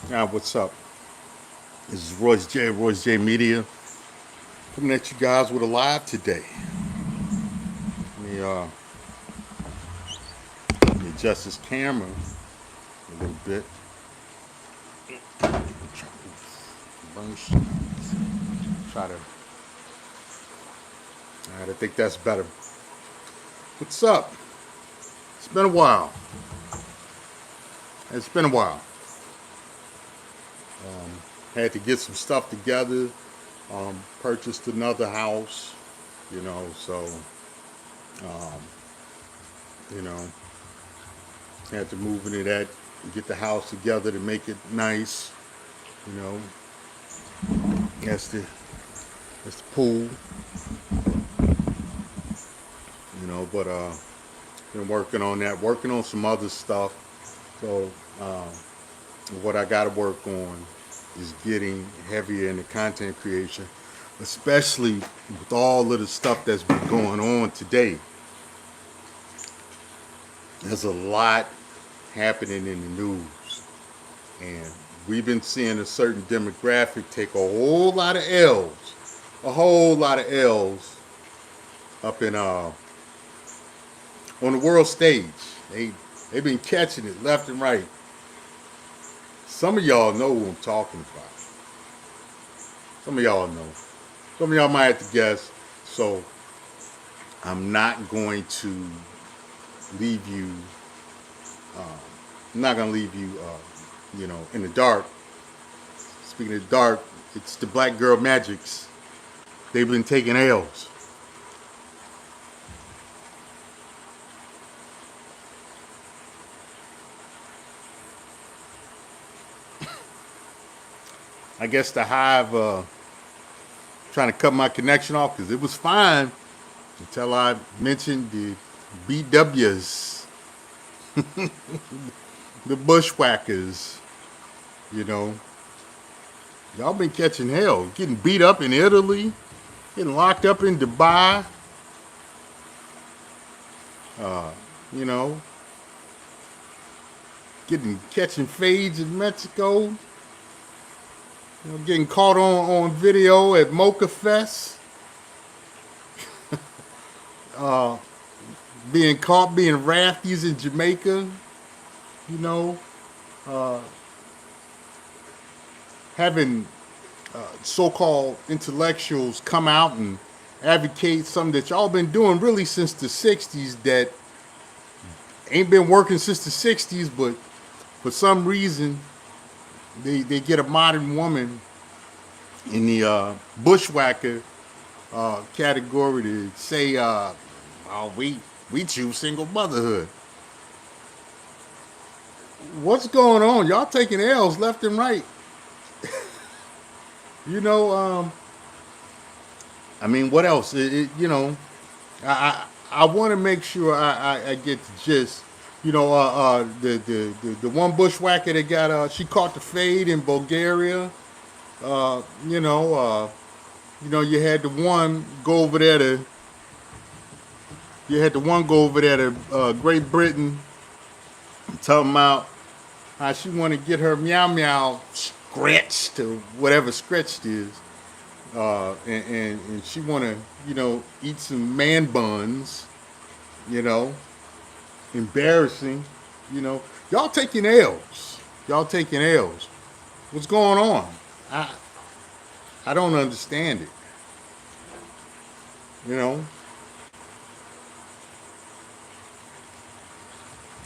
What's up? This is Royce J Media, coming at you guys with a live today. Let me adjust this camera a little bit. Try to. All right, I think that's better. What's up? It's been a while. It's been a while. Had to get some stuff together. Purchased another house. So um, you know, had to move into that, get the house together to make it nice. You know, that's the pool. But been working on that, working on some other stuff. So what I got to work on is getting heavier into content creation, especially with all of the stuff that's been going on today. There's a lot happening in the news, and we've been seeing a certain demographic take a whole lot of L's up in on the world stage. They've been catching it left and right. Some of y'all know who I'm talking about. Some of y'all know. Some of y'all might have to guess. So I'm not going to leave you. I'm not going to leave you, in the dark. Speaking of the dark, it's the Black Girl Magics. They've been taking L's. I guess the Hive trying to cut my connection off because it was fine until I mentioned the BWs, the bushwhackers. You know, y'all been catching hell, getting beat up in Italy, getting locked up in Dubai. Uh, you know, catching fades in Mexico. Getting caught on video at Mocha Fest. Being caught being rafties in Jamaica. You know, uh, having so-called intellectuals come out and advocate something that y'all been doing really since the 60s that ain't been working since the 60s, but for some reason they get a modern woman in the bushwhacker category to say, oh, we choose single motherhood. What's going on? Y'all taking L's left and right. you know, um, I mean, what else? I want to make sure I get the gist. The one bushwhacker that got she caught the fade in Bulgaria. Uh, you know, uh, you had the one go over there to Great Britain, talking about how she want to get her meow meow scratched or whatever scratched is, and she want to eat some man buns. You know, embarrassing. You know, y'all taking L's. Y'all taking L's. What's going on? I I don't understand it. You know,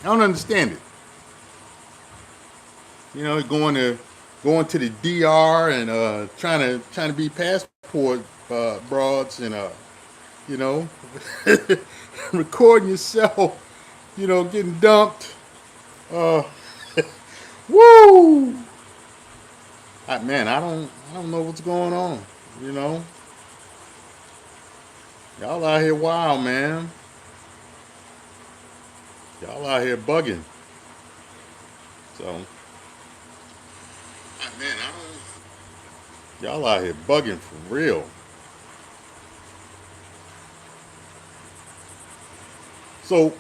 I don't understand it. Going to the DR and trying to be passport broads and you know recording yourself, getting dumped. Uh, Woo! Man, I don't know what's going on. You know, y'all out here wild, man. Y'all out here bugging. So, man, I don't. Y'all out here bugging for real. So,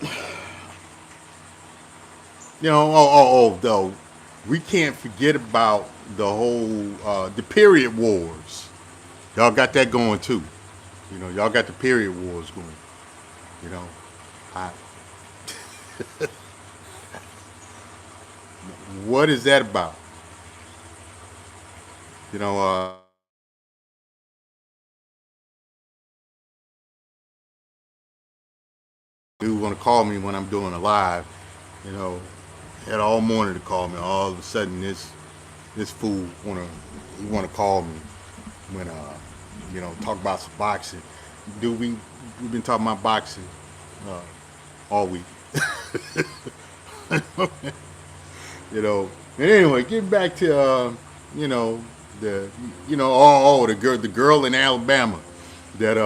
though. we can't forget about the period wars. Y'all got that going too. Y'all got the period wars going. You know, I, what is that about? You know, dude want to call me when I'm doing a live. You know, had all morning to call me. All of a sudden, this fool wanna call me when talk about some boxing. Dude, we've been talking about boxing uh, all week. you know. And anyway, getting back to you know the the girl in Alabama that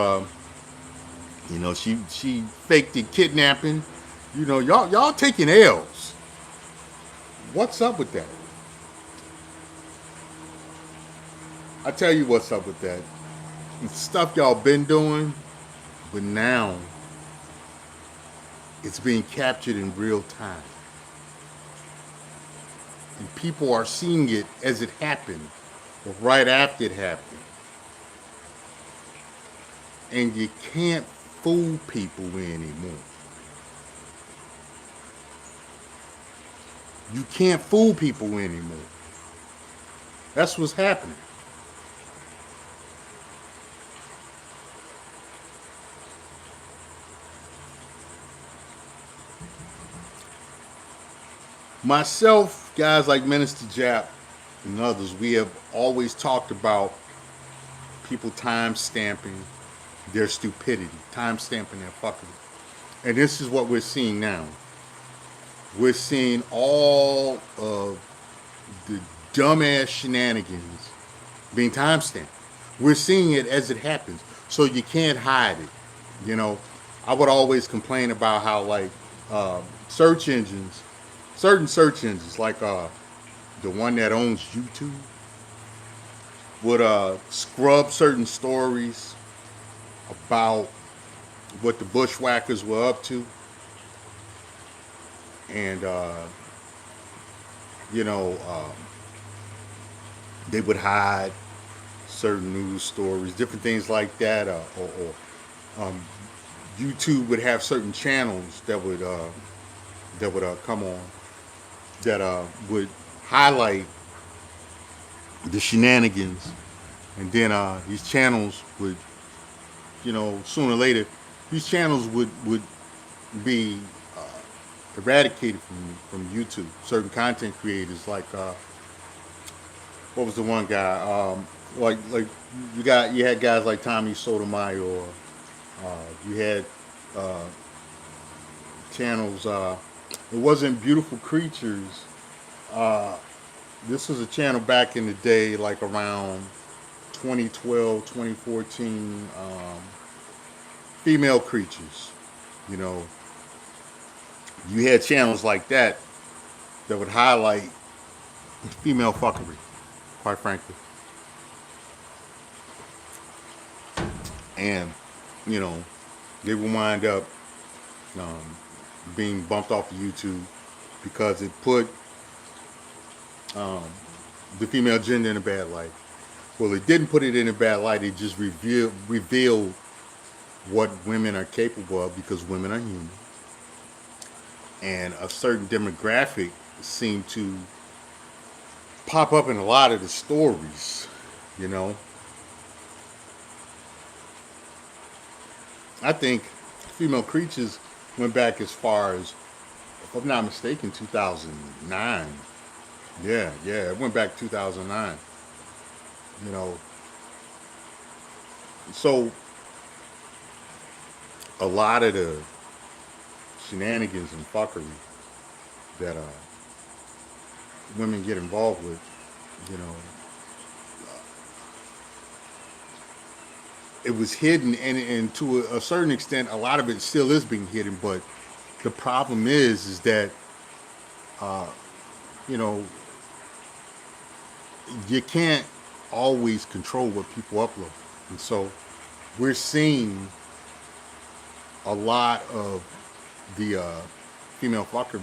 she faked the kidnapping. Y'all taking L's. What's up with that? I tell you what's up with that. It's stuff y'all been doing, but now it's being captured in real time, and people are seeing it as it happened, or right after it happened, and you can't fool people anymore. You can't fool people anymore. That's what's happening. Myself, guys like Minister Jap and others, we have always talked about people time stamping their stupidity, time stamping their fuckery. And this is what we're seeing now. We're seeing all of the dumbass shenanigans being time stamped. We're seeing it as it happens. So you can't hide it. You know, I would always complain about how, like, search engines, certain search engines, like the one that owns YouTube, would scrub certain stories about what the bushwhackers were up to, and you know, they would hide certain news stories, different things like that, or YouTube would have certain channels that would come on that would highlight the shenanigans, and then these channels would, sooner or later, these channels would be eradicated from YouTube. Certain content creators, like what was the one guy? Like you had guys like Tommy Sotomayor. You had uh, channels. It wasn't Beautiful Creatures. Uh, this was a channel back in the day, like around 2012, 2014. Female Creatures. You know, you had channels like that would highlight female fuckery, quite frankly. And, you know, they will wind up um, being bumped off of YouTube because it put the female gender in a bad light. Well, it didn't put it in a bad light. It just revealed what women are capable of, because women are human. And a certain demographic seemed to pop up in a lot of the stories. You know, I think Female Creatures went back as far as, if I'm not mistaken, 2009. Yeah, it went back 2009. You know, so a lot of the shenanigans and fuckery that women get involved with, you know, it was hidden, and to a certain extent, a lot of it still is being hidden. But the problem is that you know, you can't always control what people upload, and so we're seeing a lot of the female fuckery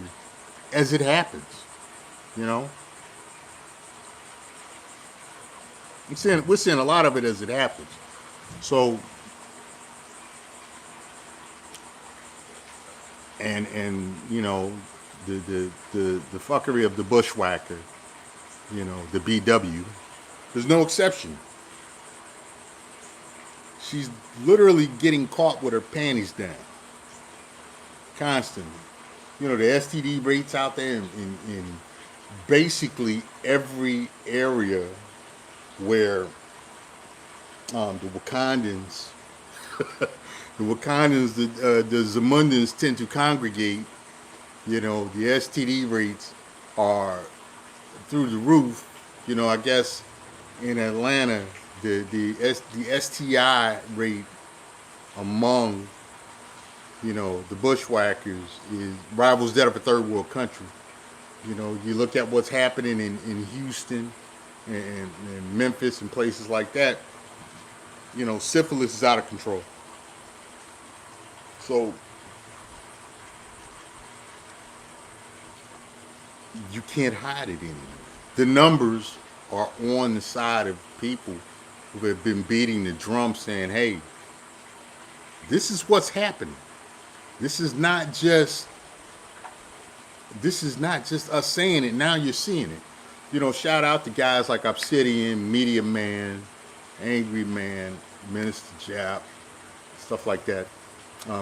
as it happens. You know, We're seeing a lot of it as it happens. So, and the fuckery of the bushwhacker, the BW, there's no exception. She's literally getting caught with her panties down constantly. The STD rates out there in basically every area where the Wakandans, the Zamundans tend to congregate. The STD rates are through the roof. I guess in Atlanta, the STI rate among the bushwhackers is rivals that of a third world country. You look at what's happening in Houston and Memphis and places like that. Syphilis is out of control. So you can't hide it anymore. The numbers are on the side of people who have been beating the drum saying, hey, this is what's happening. This is not just us saying it. Now you're seeing it. Shout out to guys like Obsidian, Media Man, Angry Man, Minister Jap, stuff like that.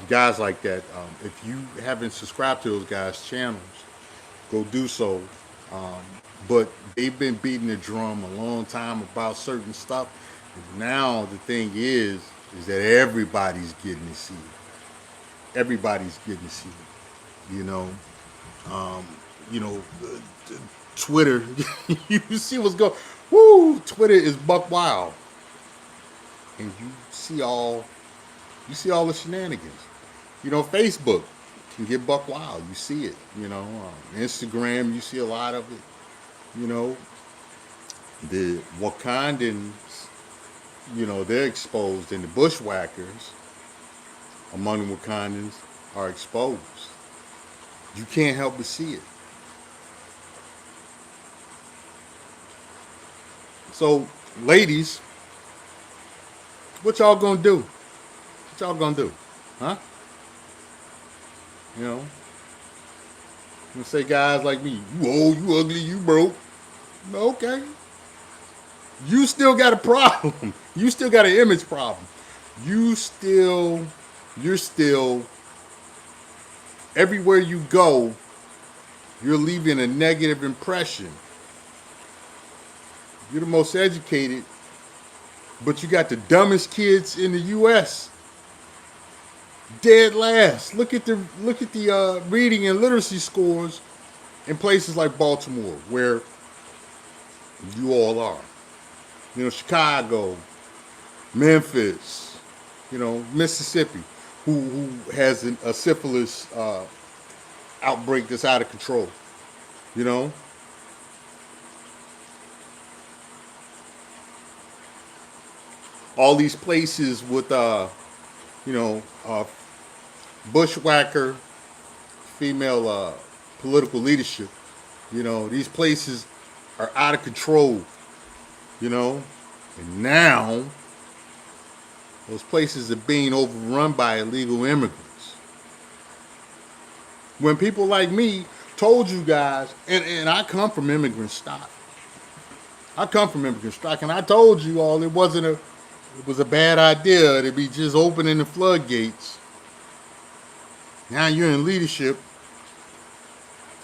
Guys like that. If you haven't subscribed to those guys' channels, go do so. But they've been beating the drum a long time about certain stuff. And now the thing is that everybody's getting to see it. Everybody's getting to see it. Twitter. You see what's going. Woo! Twitter is buck wild, and you see all the shenanigans. Facebook can get buck wild. You see it. Instagram. You see a lot of it. The Wakandans. They're exposed, and the bushwhackers among the Wakandans are exposed. You can't help but see it. So, ladies, what y'all gonna do? What y'all gonna do? Huh? I'm gonna say guys like me, you old, you ugly, you broke. Okay. You still got a problem. You still got an image problem. You're still, everywhere you go, you're leaving a negative impression. You're the most educated, but you got the dumbest kids in the U.S. Dead last. Look at the reading and literacy scores in places like Baltimore, where you all are. Chicago, Memphis, Mississippi, who has a syphilis outbreak that's out of control. All these places with bushwhacker female political leadership. These places are out of control. And now those places are being overrun by illegal immigrants. When people like me told you guys, and I come from immigrant stock. And I told you all it was a bad idea to be just opening the floodgates. Now you're in leadership,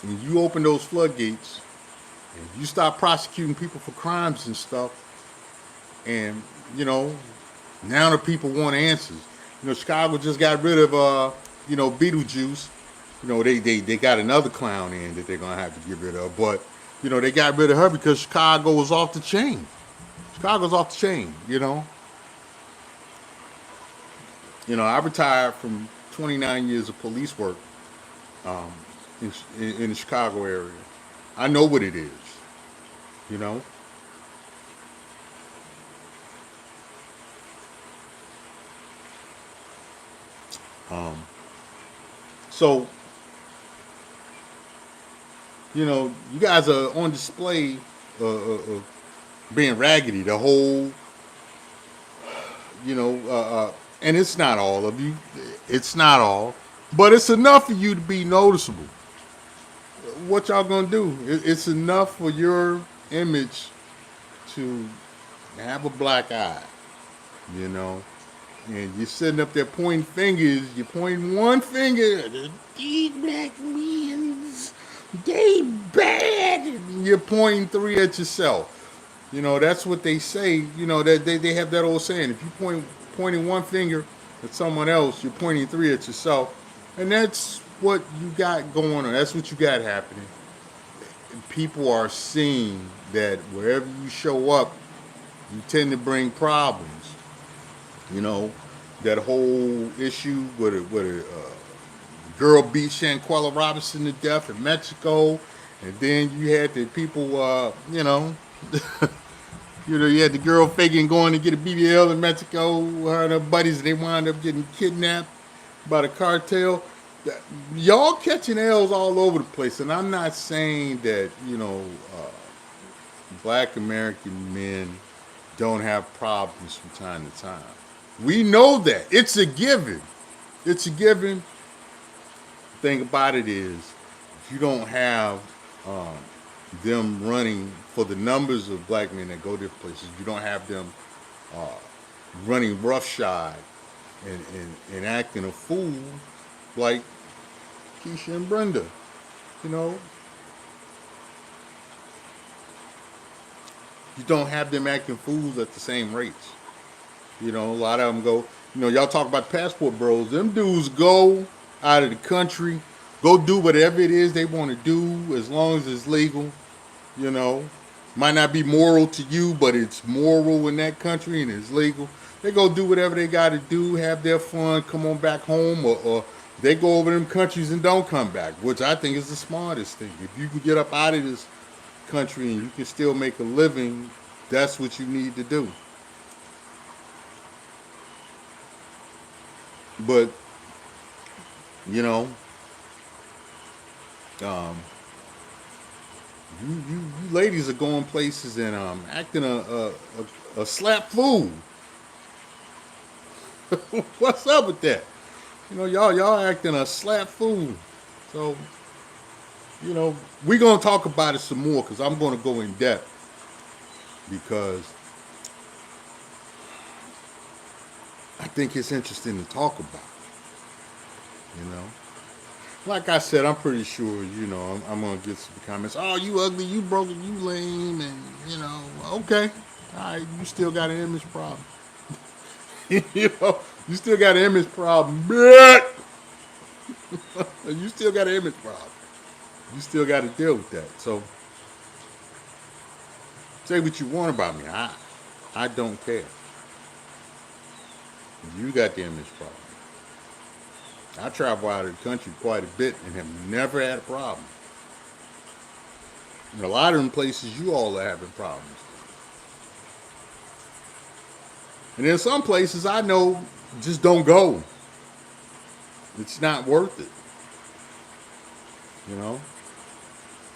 and you open those floodgates, and you stop prosecuting people for crimes and stuff, and now the people want answers. Chicago just got rid of Beetlejuice. They got another clown in that they're gonna have to get rid of, but they got rid of her because Chicago was off the chain. Chicago's off the chain. I retired from 29 years of police work in the Chicago area. I know what it is. So, you guys are on display being raggedy. The whole, you know, and it's not all of you. It's not all, but it's enough for you to be noticeable. What y'all gonna do? It's enough for your image to have a black eye, you know. And you're sitting up there pointing fingers. You're pointing one finger. These black men, they bad. You're pointing three at yourself. You know, that's what they say. You know, that they have that old saying. If you pointing one finger at someone else, you're pointing three at yourself. And that's what you got going on. That's what you got happening. People are seeing that wherever you show up, you tend to bring problems. You know, that whole issue with a girl beat Shanquella Robinson to death in Mexico, and then you had the people, you had the girl faking going to get a BBL in Mexico. Her and her buddies, they wound up getting kidnapped by the cartel. Y'all catching L's all over the place, and I'm not saying that Black American men don't have problems from time to time. We know that it's a given. It's a given. The thing about it is, if you don't have um, them running for the numbers of black men that go different places, you don't have them uh, running roughshod and acting a fool like Keisha and Brenda. You know, you don't have them acting fools at the same rates. You know, a lot of them go, y'all talk about passport bros. Them dudes go out of the country, go do whatever it is they want to do as long as it's legal. You know, might not be moral to you, but it's moral in that country and it's legal. They go do whatever they got to do, have their fun, come on back home, or they go over them countries and don't come back, which I think is the smartest thing. If you can get up out of this country and you can still make a living, that's what you need to do. But you know, um, you ladies are going places and acting a slap fool. What's up with that? Y'all acting a slap fool. So we're gonna talk about it some more because I'm gonna go in depth because I think it's interesting to talk about. You know, like I said, I'm pretty sure. I'm gonna get some comments. Oh, you ugly, you broken, you lame, and okay, all right, you still got an image problem. You still got an image problem, but you still got an image problem. You still got to deal with that. So say what you want about me. I don't care. You got the image problem. I travel out of the country quite a bit and have never had a problem. In a lot of them places, you all are having problems. And in some places, I know just don't go. It's not worth it. You know,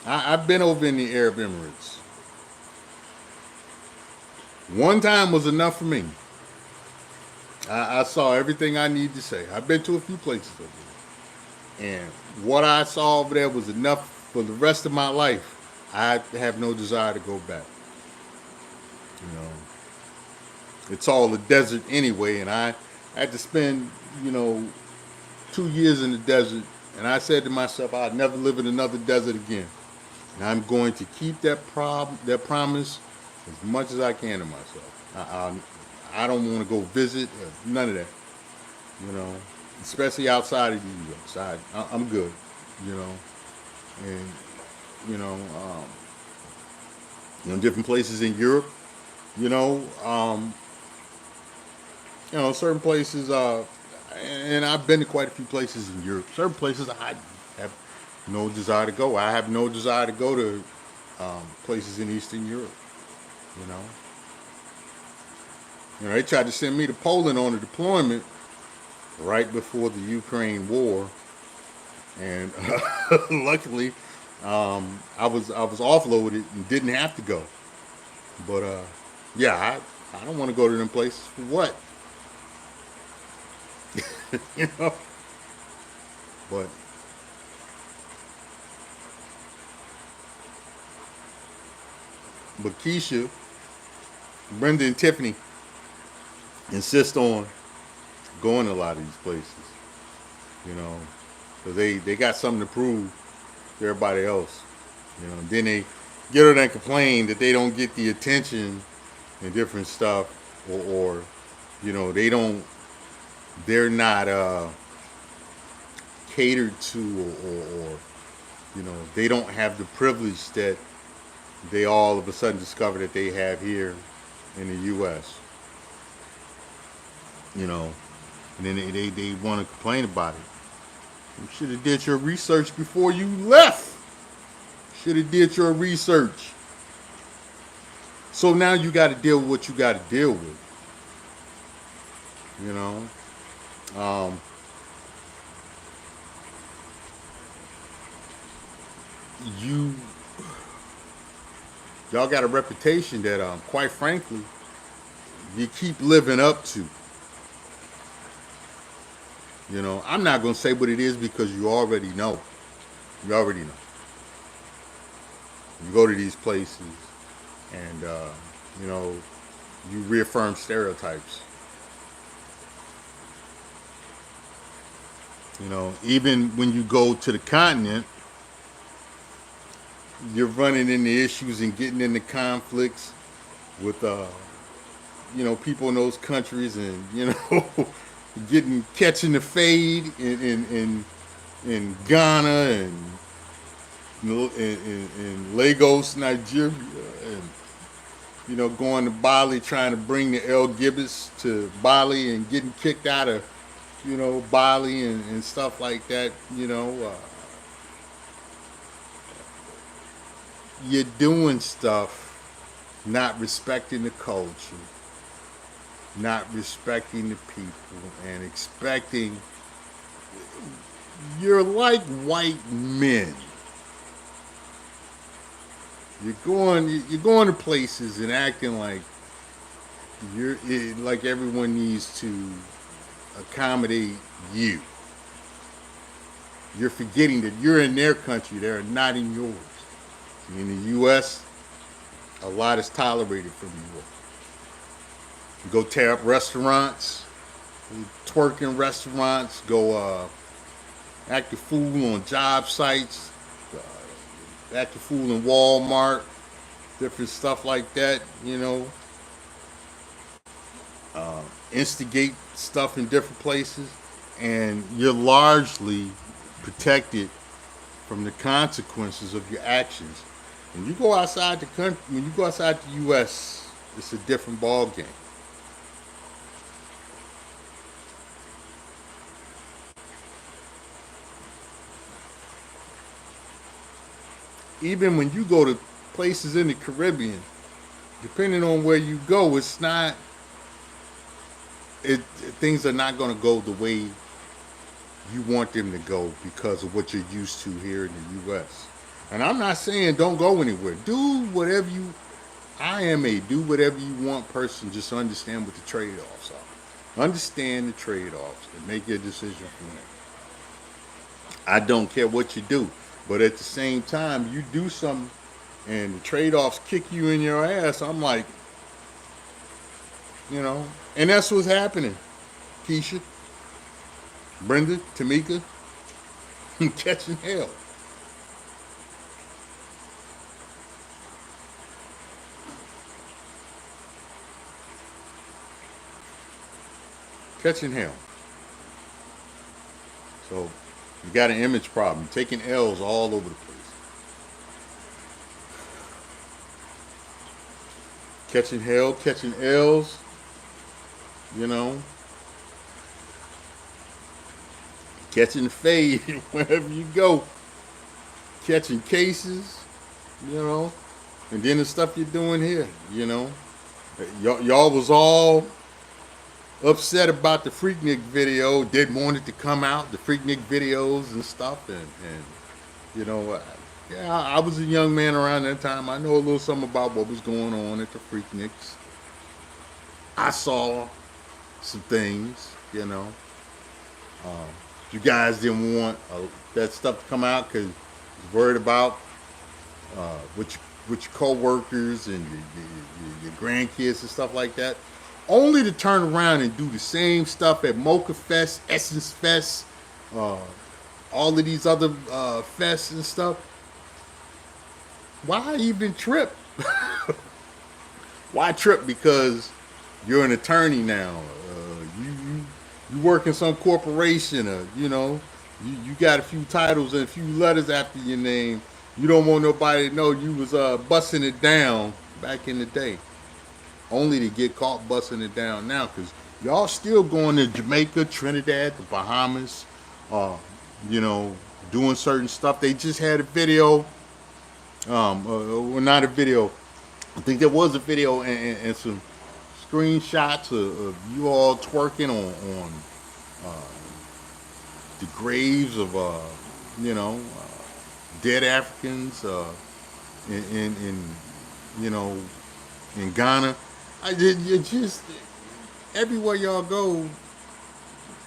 I've been over in the Arab Emirates. One time was enough for me. I saw everything I need to say. I've been to a few places over there. And what I saw over there was enough for the rest of my life. I have no desire to go back. You know, it's all a desert anyway, and I had to spend, 2 years in the desert, and I said to myself, I'd never live in another desert again. And I'm going to keep that promise as much as I can to myself. I don't want to go visit, none of that, you know, especially outside of the U.S. I'm good, you know, and you know, um, different places in Europe, you know, um, certain places, and I've been to quite a few places in Europe. Certain places I have no desire to go. I have no desire to go to places in Eastern Europe, you know. They tried to send me to Poland on a deployment right before the Ukraine war, and luckily, I was offloaded and didn't have to go. But yeah, I don't want to go to them places for what, you know. But Keisha, Brenda, and Tiffany insist on going to a lot of these places, you know, because they got something to prove to everybody else, you know. And then they get her and complain that they don't get the attention and different stuff, or you know, they're not catered to, or you know, they don't have the privilege that they all of a sudden discover that they have here in the U.S. You know, and then they want to complain about it. You should have did your research before you left. Should have did your research. So now you got to deal with what you got to deal with. You know, um, you y'all got a reputation that, quite frankly, you keep living up to. You know, I'm not gonna say what it is because you already know. You already know. You go to these places, and you know, you reaffirm stereotypes. You know, even when you go to the continent, you're running into issues and getting into conflicts with you know, people in those countries, and you know, catching the fade in Ghana and in Lagos, Nigeria, and you know, going to Bali, trying to bring the El Gibbets to Bali and getting kicked out of, you know, Bali and stuff like that. You know, you're doing stuff, not respecting the culture, not respecting the people, and expecting. You're like white men. You're going to places and acting like like everyone needs to accommodate you. You're forgetting that you're in their country, they're not in yours. In the U.S., a lot is tolerated from you. You go tear up restaurants, twerk in restaurants, go act a fool on job sites, act a fool in Walmart, different stuff like that. You know, instigate stuff in different places, and you're largely protected from the consequences of your actions. When you go outside the country, when you go outside the U.S., it's a different ball game. Even when you go to places in the Caribbean, depending on where you go, it's not. Things are not going to go the way you want them to go because of what you're used to here in the U.S. And I'm not saying don't go anywhere. Do whatever you. I am a do whatever you want person. Just understand what the trade-offs are. Understand the trade-offs and make your decision from there. I don't care what you do, but at the same time, you do something and the trade-offs kick you in your ass. I'm like, you know, and that's what's happening. Keisha, Brenda, Tamika, catching hell. Catching hell. So you got an image problem, taking L's all over the place. Catching hell, catching L's, you know, catching fade wherever you go, catching cases, you know, and then the stuff you're doing here, you know. Y'all was all upset about the Freaknik video, didn't want it to come out, the Freaknik videos and stuff, and you know, Yeah, I was a young man around that time. I know a little something about what was going on at the Freakniks. I saw some things, you know. You guys didn't want that stuff to come out because you was worried about with your coworkers and your grandkids and stuff like that. Only to turn around and do the same stuff at Mocha Fest, Essence Fest, uh, all of these other fests and stuff. Why even trip? Why trip? Because you're an attorney now. You work in some corporation, you got a few titles and a few letters after your name. You don't want nobody to know you was busting it down back in the day, only to get caught busting it down now. Because y'all still going to Jamaica, Trinidad, the Bahamas, uh, you know, doing certain stuff. They just had a video, well, not a video. I think there was a video and some screenshots of you all twerking on the graves of you know dead Africans in you know in Ghana. You just everywhere y'all go,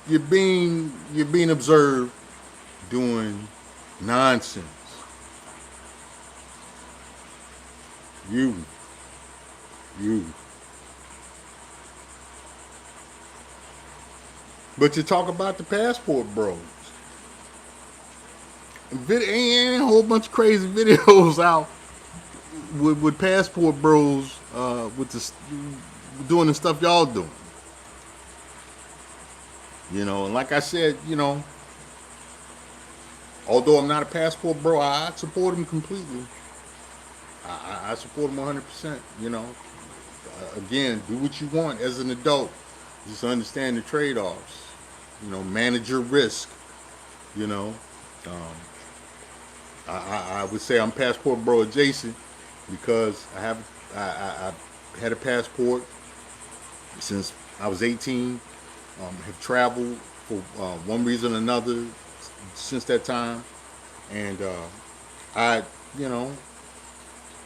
you're being observed doing nonsense. You you. But you talk about the passport bros. Ain't a whole bunch of crazy videos out with passport bros with the doing the stuff y'all doing. And like I said, although I'm not a passport bro, I support him completely. I support him 100%. Again, do what you want as an adult. Just understand the trade-offs. Manage your risk. You know, um, I would say I'm passport bro adjacent because I've had a passport since I was 18. Have traveled for one reason or another since that time, and I, you know,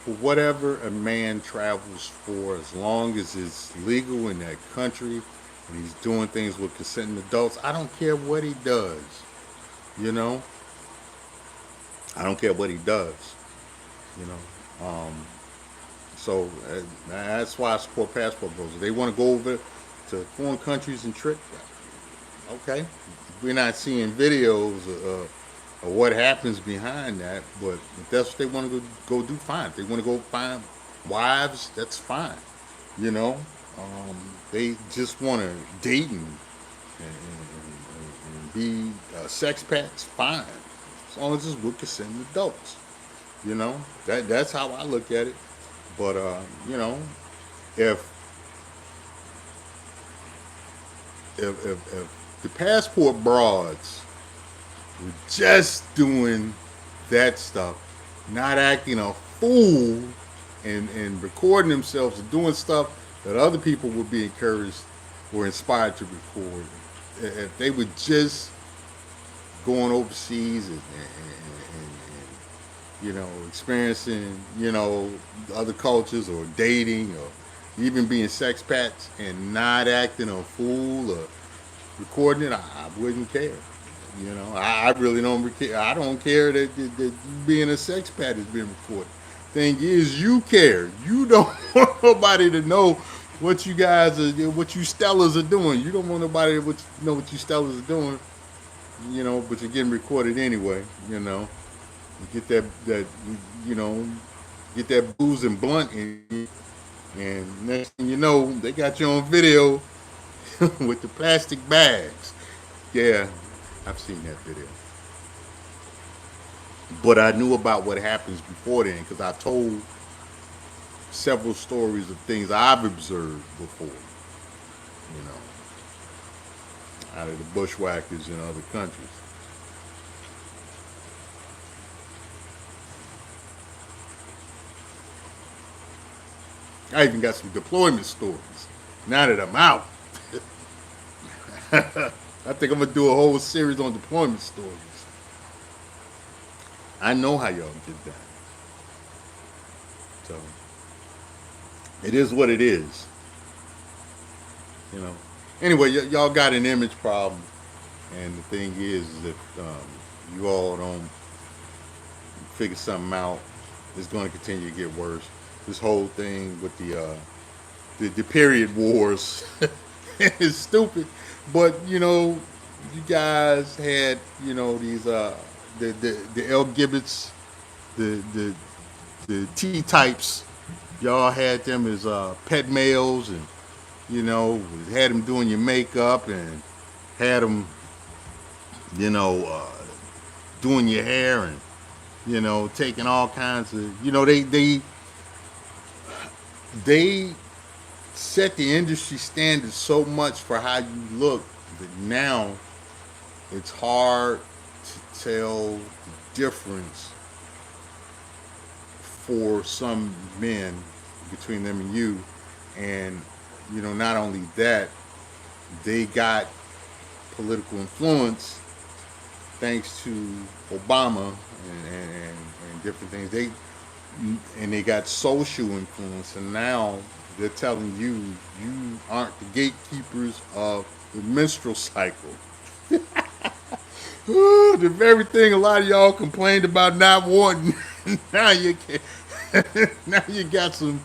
for whatever a man travels for, as long as it's legal in that country and he's doing things with consenting adults, I don't care what he does. You know, I don't care what he does. You know, so that's why I support passport bros. If they want to go over to foreign countries and trip, okay. We're not seeing videos of what happens behind that, but if that's what they want to go do, fine. If they want to go find wives, that's fine. You know, they just want to date and be sex pets, fine. As long as it's with consenting adults. That's how I look at it. But if if the passport broads were just doing that stuff, not acting a fool and recording themselves and doing stuff that other people would be encouraged or inspired to record. If they were just going overseas and experiencing, other cultures or dating or even being sex pets and not acting a fool or recording it, I wouldn't care. I really don't care. I don't care that being a sex pet is being recorded. Thing is, you care. You don't want nobody to know what you guys are, what you Stellas are doing. You don't want nobody to know what you Stellas are doing. But you're getting recorded anyway. You get that get that booze and blunt in you, and next thing you know, they got you on video with the plastic bags. Yeah, I've seen that video. But I knew about what happens before then because I told several stories of things I've observed before, out of the bushwhackers in other countries. I even got some deployment stories. Now that I'm out, I think I'm gonna do a whole series on deployment stories. I know how y'all get down. So it is what it is. You know. Anyway, y'all got an image problem, and the thing is if you all don't figure something out, it's going to continue to get worse. This whole thing with the period wars is stupid, but you guys had these the L Gibbets, the the T types. Y'all had them as pet males, and had them doing your makeup and had them you know doing your hair and taking all kinds of they set the industry standard so much for how you look that now it's hard to tell the difference for some men between them and you. And not only that, they got political influence thanks to Obama and different things. They got social influence, and now they're telling you aren't the gatekeepers of the menstrual cycle. The very thing a lot of y'all complained about not wanting. Now you can, now you got some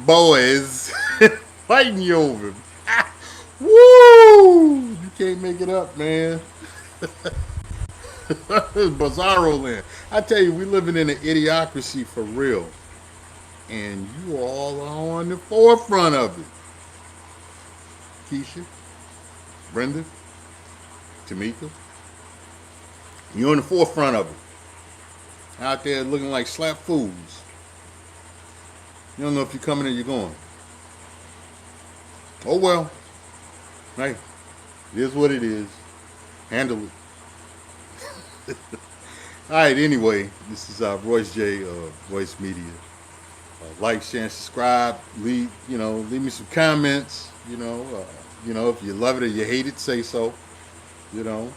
boys fighting you over. Woo! You can't make it up, man. Bizarro land. I tell you, we living in an idiocracy for real, and you all are on the forefront of it. Keisha, Brenda, Tamika, you're on the forefront of it. Out there looking like slap fools. You don't know if you're coming or you're going. Oh well. Hey, it is what it is. Handle it. All right. Anyway, this is Royce J. Royce Media. Like, share, and subscribe. Leave me some comments. If you love it or you hate it, say so. You know.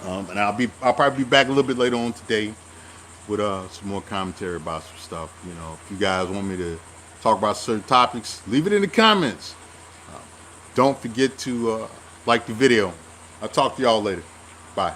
And I'll probably be back a little bit later on today with some more commentary about some stuff. If you guys want me to talk about certain topics, leave it in the comments. Don't forget to like the video. I'll talk to y'all later. Bye.